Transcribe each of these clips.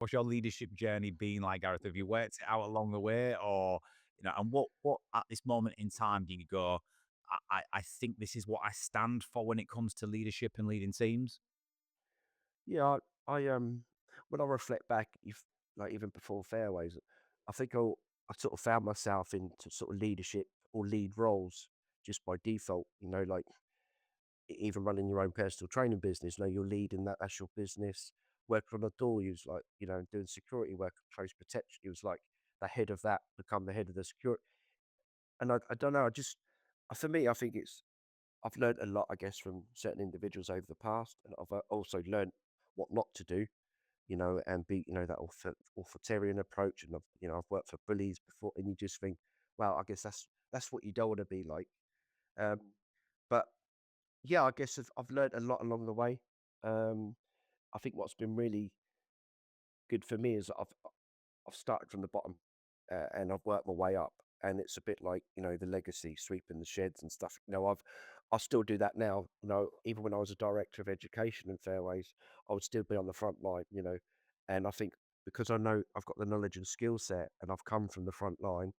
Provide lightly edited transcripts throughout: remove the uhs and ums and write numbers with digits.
What's your leadership journey been like, Gareth? Have you worked it out along the way, or and what at this moment in time do you go? I think this is what I stand for when it comes to leadership and leading teams. Yeah, when I reflect back, if like even before Fairways, I think I sort of found myself into sort of leadership or lead roles just by default. Like even running your own personal training business. You're leading that. That's your business. Working on a door, you was like, doing security work, close protection. You was like the head of that, become the head of the security. And I don't know. For me, I think I've learned a lot, I guess, from certain individuals over the past, and I've also learned what not to do, and be, that authoritarian approach. And I've worked for bullies before, and you just think, wow, I guess that's what you don't want to be like. Um, but yeah, I guess I've learned a lot along the way. Um, I think what's been really good for me is that I've started from the bottom, and I've worked my way up. And it's a bit like, the legacy, sweeping the sheds and stuff. I still do that now. Even when I was a director of education in Fairways, I would still be on the front line. And I think because I know I've got the knowledge and skill set, and I've come from the front line,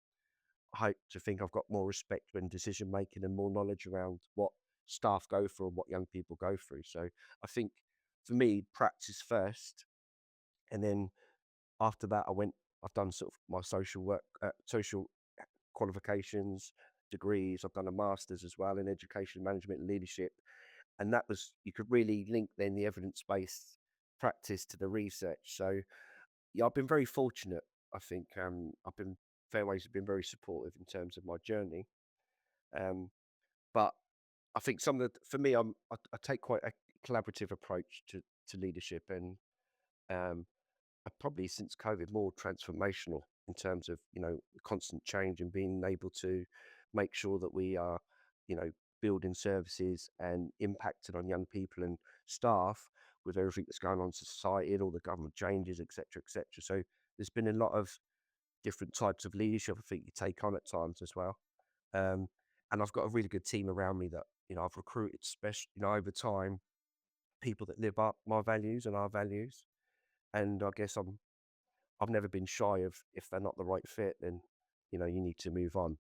I hope to think I've got more respect when decision making and more knowledge around what staff go through and what young people go through. So I think for me, practice first, and then after that, I've done sort of my social work, social qualifications, degrees. I've done a master's as well in education management and leadership. And that was, you could really link then the evidence-based practice to the research. So yeah, I've been very fortunate. I think Fairways have been very supportive in terms of my journey. Um, but I think for me, I take quite a collaborative approach to leadership, and um, probably since COVID, more transformational in terms of, constant change and being able to make sure that we are, you know, building services and impacting on young people and staff with everything that's going on in society and all the government changes, etc., etc. So there's been a lot of different types of leadership I think you take on at times as well. Um, and I've got a really good team around me that, I've recruited, special, over time, people that live up my values and our values. And I guess I've never been shy of, if they're not the right fit, then, you need to move on.